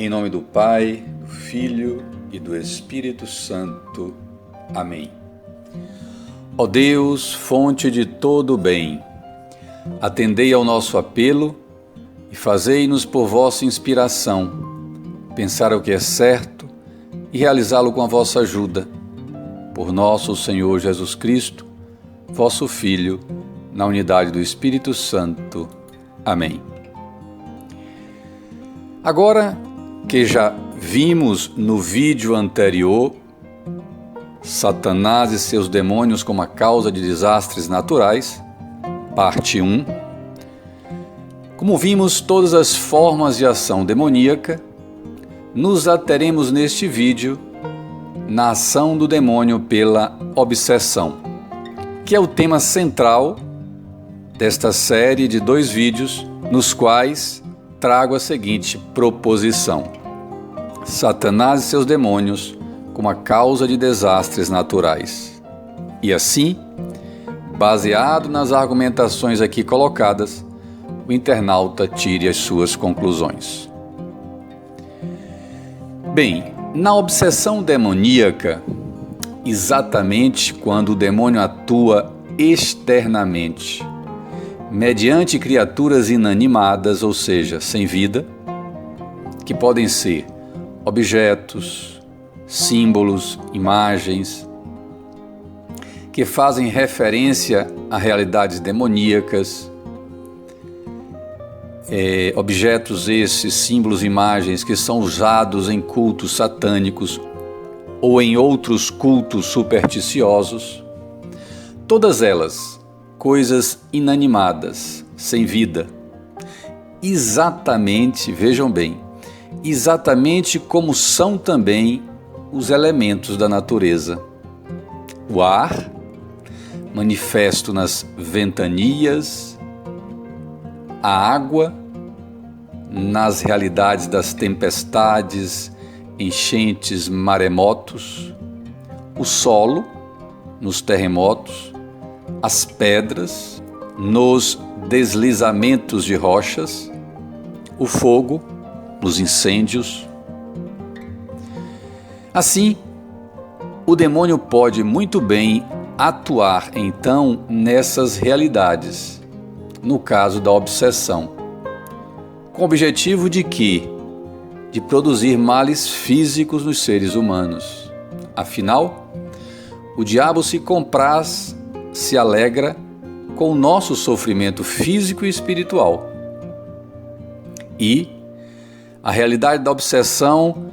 Em nome do Pai, do Filho e do Espírito Santo. Amém. Ó Deus, fonte de todo o bem, atendei ao nosso apelo e fazei-nos por vossa inspiração pensar o que é certo e realizá-lo com a vossa ajuda. Por nosso Senhor Jesus Cristo, vosso Filho, na unidade do Espírito Santo. Amém. Agora que já vimos no vídeo anterior Satanás e seus demônios como a causa de desastres naturais, parte 1, como vimos todas as formas de ação demoníaca, nos ateremos neste vídeo na ação do demônio pela obsessão, que é o tema central desta série de 2 vídeos, nos quais trago a seguinte proposição: Satanás e seus demônios como a causa de desastres naturais. E assim, baseado nas argumentações aqui colocadas, o internauta tire as suas conclusões. Bem, na obsessão demoníaca, exatamente quando o demônio atua externamente, mediante criaturas inanimadas, ou seja, sem vida, que podem ser objetos, símbolos, imagens, que fazem referência a realidades demoníacas, objetos esses, símbolos, imagens que são usados em cultos satânicos ou em outros cultos supersticiosos, todas elas coisas inanimadas, sem vida, exatamente, vejam bem, exatamente como são também os elementos da natureza. O ar, manifesto nas ventanias, a água, nas realidades das tempestades, enchentes, maremotos, o solo, nos terremotos, as pedras, nos deslizamentos de rochas, o fogo, nos incêndios. Assim, o demônio pode muito bem atuar então nessas realidades, no caso da obsessão, com o objetivo de quê? De produzir males físicos nos seres humanos. Afinal, o diabo se compraz, se alegra com o nosso sofrimento físico e espiritual. E a realidade da obsessão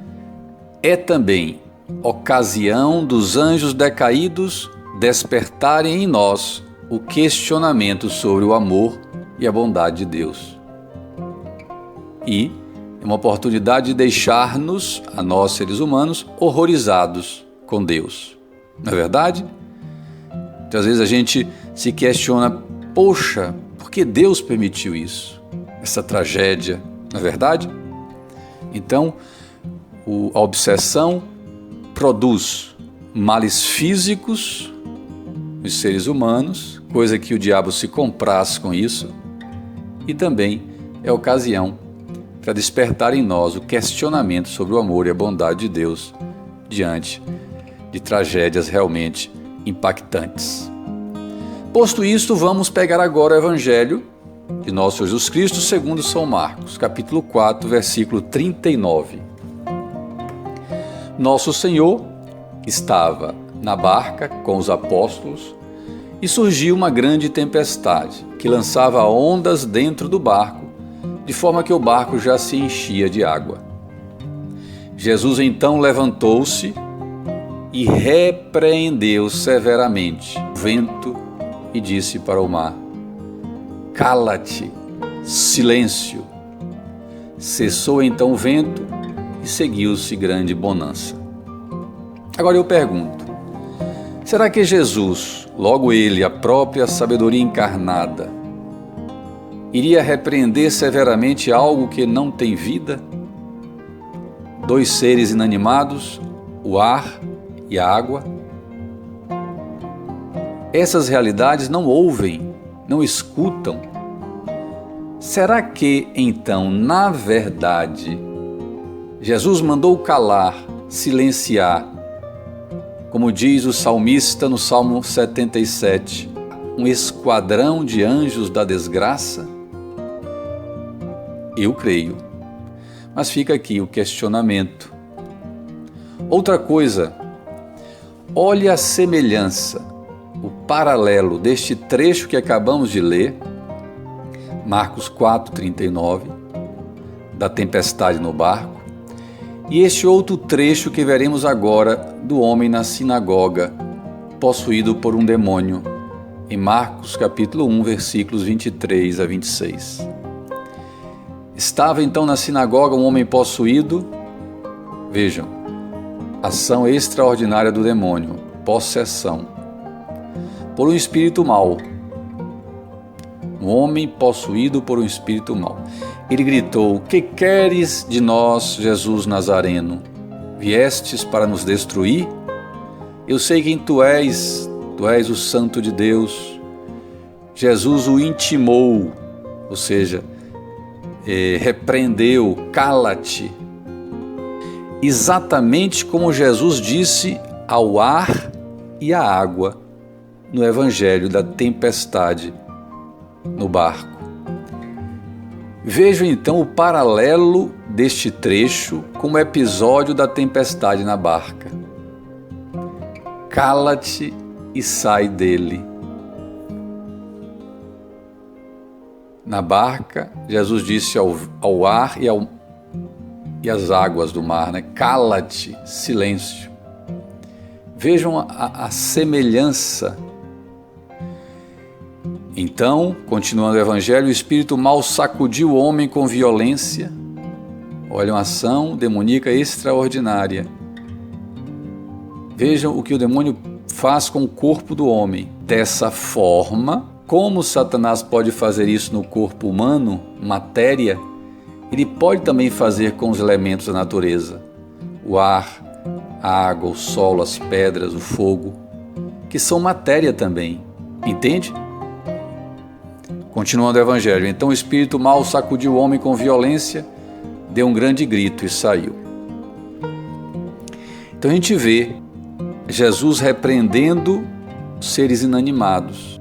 é também ocasião dos anjos decaídos despertarem em nós o questionamento sobre o amor e a bondade de Deus. E é uma oportunidade de deixar-nos, a nós seres humanos, horrorizados com Deus. Não é verdade? Muitas vezes a gente se questiona, poxa, por que Deus permitiu isso? Essa tragédia, não é verdade? Então, a obsessão produz males físicos nos seres humanos, coisa que o diabo se compraz com isso, e também é ocasião para despertar em nós o questionamento sobre o amor e a bondade de Deus diante de tragédias realmente impactantes. Posto isto, vamos pegar agora o Evangelho de nosso Jesus Cristo segundo São Marcos, capítulo 4, versículo 39. Nosso Senhor estava na barca com os apóstolos e surgiu uma grande tempestade que lançava ondas dentro do barco, de forma que o barco já se enchia de água. Jesus então levantou-se e repreendeu severamente o vento e disse para o mar: cala-te, silêncio. Cessou então o vento e seguiu-se grande bonança. Agora eu pergunto, será que Jesus, logo ele, a própria sabedoria encarnada, iria repreender severamente algo que não tem vida? 2 seres inanimados, o ar e a água. Essas realidades não ouvem, não escutam. Será que, então, na verdade, Jesus mandou calar, silenciar, como diz o salmista no Salmo 77, um esquadrão de anjos da desgraça? Eu creio. Mas fica aqui o questionamento. Outra coisa, olhe a semelhança, o paralelo deste trecho que acabamos de ler, Marcos 4:39, da tempestade no barco, e este outro trecho que veremos agora do homem na sinagoga, possuído por um demônio, em Marcos capítulo 1, versículos 23 a 26. Estava então na sinagoga um homem possuído, vejam, ação extraordinária do demônio, possessão, por um espírito mau. Um homem possuído por um espírito mau. Ele gritou: "Que queres de nós, Jesus Nazareno? Viestes para nos destruir? Eu sei quem tu és o Santo de Deus." Jesus o intimou, ou seja, repreendeu: "Cala-te." Exatamente como Jesus disse ao ar e à água no Evangelho da tempestade no barco. Vejam então o paralelo deste trecho com o episódio da tempestade na barca. Cala-te e sai dele. Na barca, Jesus disse ao ar e às águas do mar, Cala-te, silêncio. Vejam a semelhança. Então, continuando o Evangelho, o espírito mau sacudiu o homem com violência. Olha, uma ação demoníaca extraordinária. Vejam o que o demônio faz com o corpo do homem. Dessa forma, como Satanás pode fazer isso no corpo humano, matéria, ele pode também fazer com os elementos da natureza. O ar, a água, o solo, as pedras, o fogo, que são matéria também. Entende? Continuando o Evangelho, então o espírito mau sacudiu o homem com violência, deu um grande grito e saiu. Então a gente vê Jesus repreendendo seres inanimados.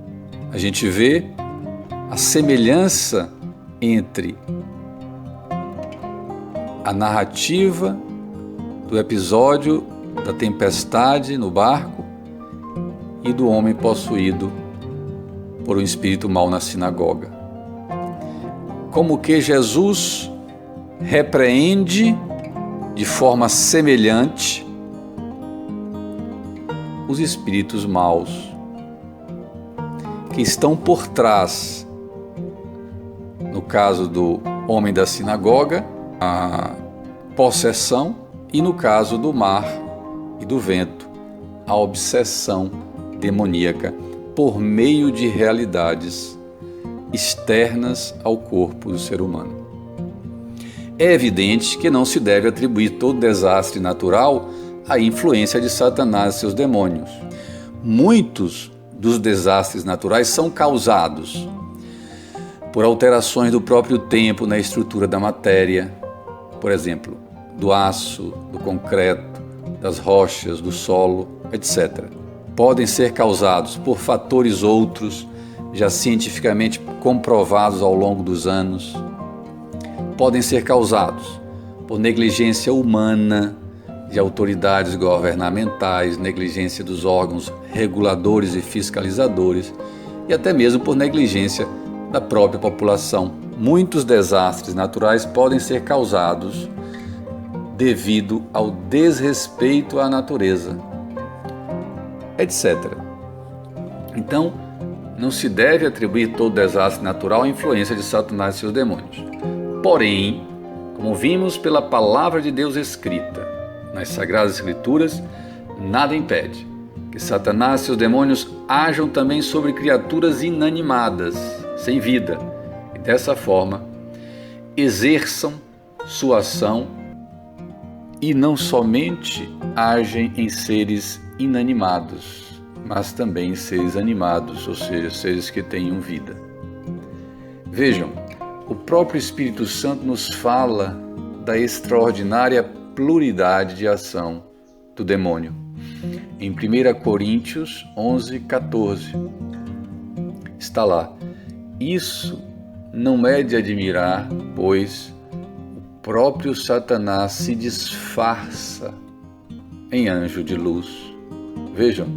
A gente vê a semelhança entre a narrativa do episódio da tempestade no barco e do homem possuído por um espírito mau na sinagoga. Como que Jesus repreende de forma semelhante os espíritos maus que estão por trás, no caso do homem da sinagoga, a possessão, e no caso do mar e do vento, a obsessão demoníaca por meio de realidades externas ao corpo do ser humano. É evidente que não se deve atribuir todo desastre natural à influência de Satanás e seus demônios. Muitos dos desastres naturais são causados por alterações do próprio tempo na estrutura da matéria, por exemplo, do aço, do concreto, das rochas, do solo, etc. Podem ser causados por fatores outros, já cientificamente comprovados ao longo dos anos. Podem ser causados por negligência humana de autoridades governamentais, negligência dos órgãos reguladores e fiscalizadores e até mesmo por negligência da própria população. Muitos desastres naturais podem ser causados devido ao desrespeito à natureza, etc. Então, não se deve atribuir todo desastre natural à influência de Satanás e seus demônios. Porém, como vimos pela palavra de Deus escrita nas Sagradas Escrituras, nada impede que Satanás e seus demônios ajam também sobre criaturas inanimadas, sem vida, e dessa forma exerçam sua ação e não somente agem em seres inanimados, mas também em seres animados, ou seja, seres que tenham vida. Vejam, o próprio Espírito Santo nos fala da extraordinária pluralidade de ação do demônio. Em 1 Coríntios 11:14 está lá: isso não é de admirar, pois o próprio Satanás se disfarça em anjo de luz. Vejam,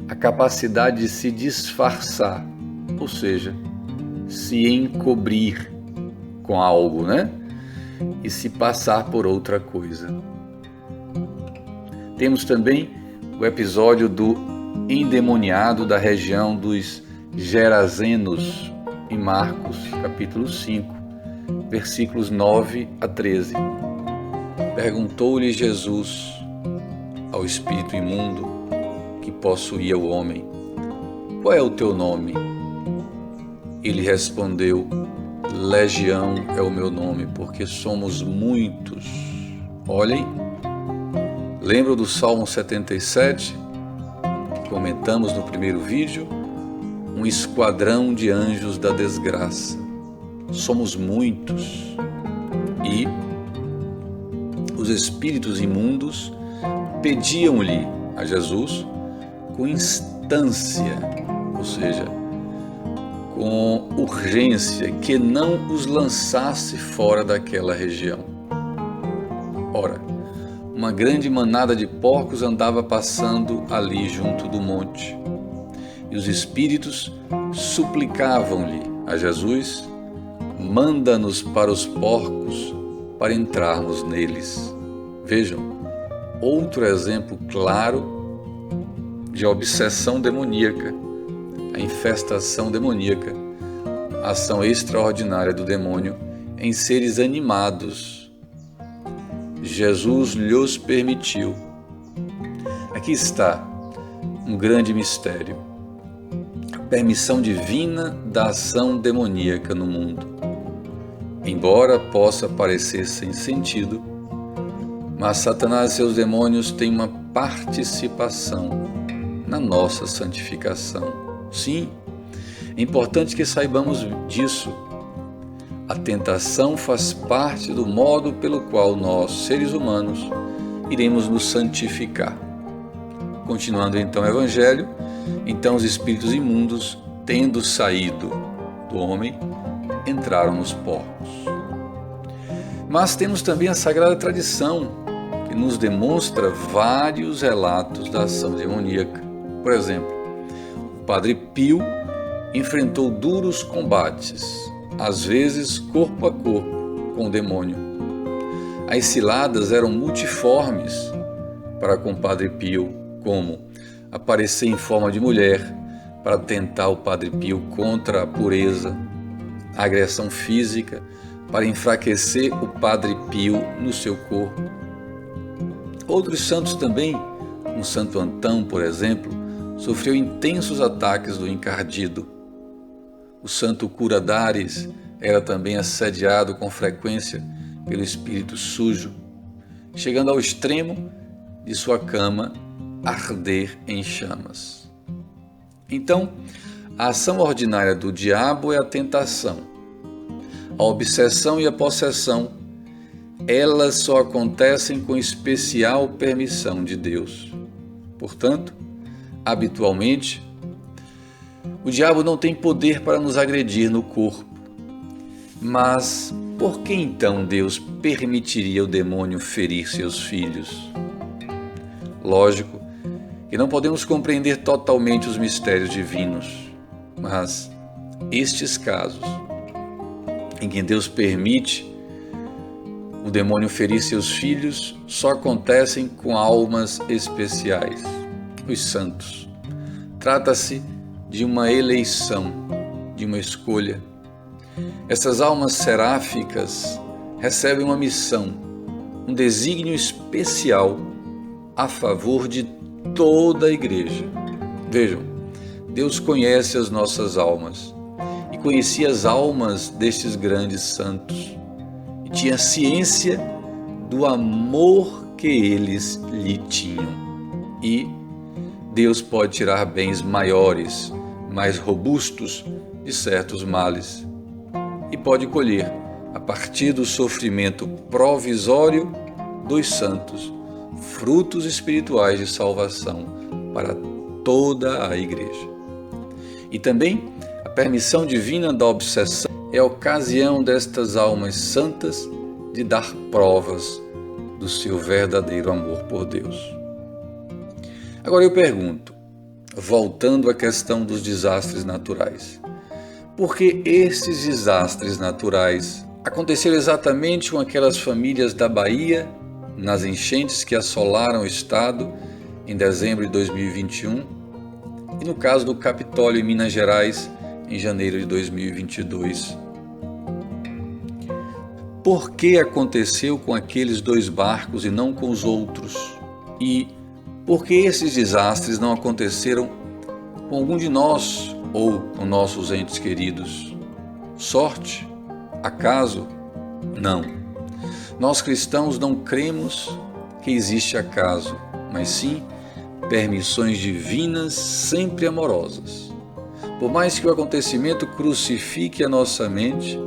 a capacidade de se disfarçar, ou seja, se encobrir com algo, né? E se passar por outra coisa. Temos também o episódio do endemoniado da região dos Gerazenos, em Marcos, capítulo 5, versículos 9 a 13. Perguntou-lhe Jesus ao espírito imundo que possuía o homem: qual é o teu nome? Ele respondeu: Legião é o meu nome, porque somos muitos. Olhem, lembram do Salmo 77, que comentamos no primeiro vídeo? Um esquadrão de anjos da desgraça. Somos muitos. E os espíritos imundos pediam-lhe a Jesus com instância, ou seja, com urgência, que não os lançasse fora daquela região. Ora, uma grande manada de porcos andava passando ali junto do monte, e os espíritos suplicavam-lhe a Jesus: manda-nos para os porcos para entrarmos neles. Vejam, outro exemplo claro de obsessão demoníaca, a infestação demoníaca, a ação extraordinária do demônio em seres animados. Jesus lhos permitiu. Aqui está um grande mistério: a permissão divina da ação demoníaca no mundo. Embora possa parecer sem sentido, mas Satanás e seus demônios têm uma participação na nossa santificação. Sim, é importante que saibamos disso. A tentação faz parte do modo pelo qual nós, seres humanos, iremos nos santificar. Continuando então o Evangelho, então os espíritos imundos, tendo saído do homem, entraram nos porcos. Mas temos também a Sagrada Tradição, que nos demonstra vários relatos da ação demoníaca. Por exemplo, o Padre Pio enfrentou duros combates, às vezes corpo a corpo, com o demônio. As ciladas eram multiformes para com o Padre Pio, como aparecer em forma de mulher para tentar o Padre Pio contra a pureza, a agressão física para enfraquecer o Padre Pio no seu corpo. Outros santos também, como Santo Antão, por exemplo, sofreu intensos ataques do encardido. O santo Curadares era também assediado com frequência pelo espírito sujo, chegando ao extremo de sua cama arder em chamas. Então, a ação ordinária do diabo é a tentação. A obsessão e a possessão, elas só acontecem com especial permissão de Deus. Portanto, habitualmente, o diabo não tem poder para nos agredir no corpo. Mas por que então Deus permitiria o demônio ferir seus filhos? Lógico que não podemos compreender totalmente os mistérios divinos, mas estes casos em que Deus permite o demônio ferir seus filhos só acontecem com almas especiais, os santos. Trata-se de uma eleição, de uma escolha. Essas almas seráficas recebem uma missão, um desígnio especial a favor de toda a igreja. Vejam, Deus conhece as nossas almas e conhecia as almas destes grandes santos e tinha ciência do amor que eles lhe tinham. E Deus pode tirar bens maiores, mais robustos de certos males, e pode colher a partir do sofrimento provisório dos santos, frutos espirituais de salvação para toda a Igreja. E também a permissão divina da obsessão é a ocasião destas almas santas de dar provas do seu verdadeiro amor por Deus. Agora eu pergunto, voltando à questão dos desastres naturais, por que esses desastres naturais aconteceram exatamente com aquelas famílias da Bahia nas enchentes que assolaram o estado em dezembro de 2021 e no caso do Capitólio em Minas Gerais em janeiro de 2022? Por que aconteceu com aqueles 2 barcos e não com os outros? E por que esses desastres não aconteceram com algum de nós ou com nossos entes queridos? Sorte? Acaso? Não. Nós cristãos não cremos que existe acaso, mas sim permissões divinas sempre amorosas. Por mais que o acontecimento crucifique a nossa mente,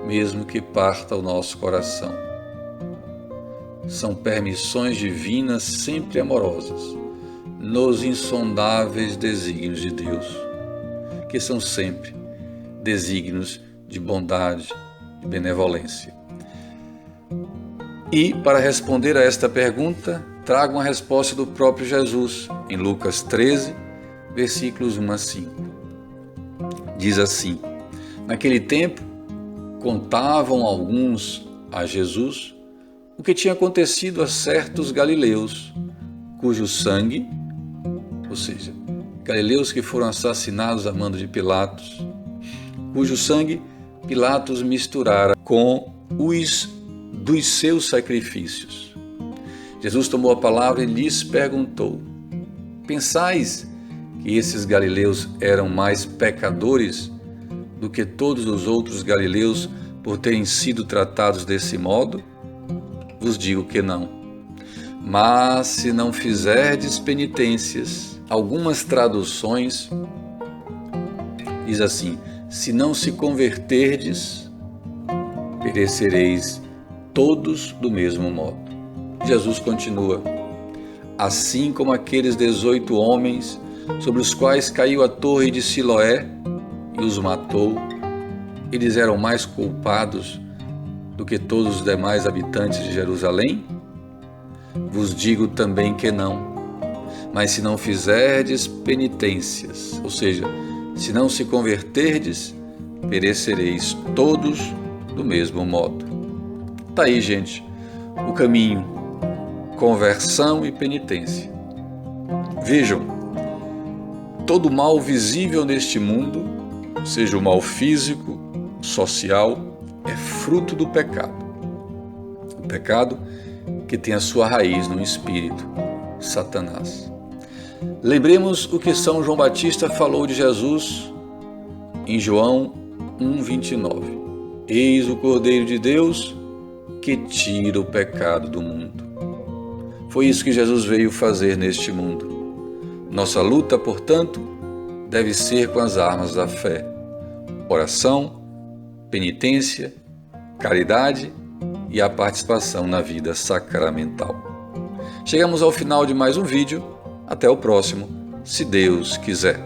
mesmo que parta o nosso coração. São permissões divinas sempre amorosas, nos insondáveis desígnios de Deus, que são sempre desígnios de bondade e benevolência. E, para responder a esta pergunta, trago uma resposta do próprio Jesus, em Lucas 13, versículos 1 a 5. Diz assim: naquele tempo, contavam alguns a Jesus o que tinha acontecido a certos galileus, cujo sangue, ou seja, galileus que foram assassinados a mando de Pilatos, cujo sangue Pilatos misturara com os dos seus sacrifícios. Jesus tomou a palavra e lhes perguntou: pensais que esses galileus eram mais pecadores do que todos os outros galileus por terem sido tratados desse modo? Vos digo que não. Mas se não fizerdes penitências, algumas traduções diz assim: se não se converterdes, perecereis todos do mesmo modo. Jesus continua: assim como aqueles 18 homens sobre os quais caiu a torre de Siloé e os matou, eles eram mais culpados do que todos os demais habitantes de Jerusalém? Vos digo também que não. Mas se não fizerdes penitências, ou seja, se não se converterdes, perecereis todos do mesmo modo. Tá aí, gente, o caminho: conversão e penitência. Vejam, todo mal visível neste mundo, seja o mal físico, social, é fruto do pecado. O pecado que tem a sua raiz no espírito, Satanás. Lembremos o que São João Batista falou de Jesus em João 1,29. Eis o Cordeiro de Deus que tira o pecado do mundo. Foi isso que Jesus veio fazer neste mundo. Nossa luta, portanto, deve ser com as armas da fé: oração, penitência, caridade e a participação na vida sacramental. Chegamos ao final de mais um vídeo. Até o próximo, se Deus quiser.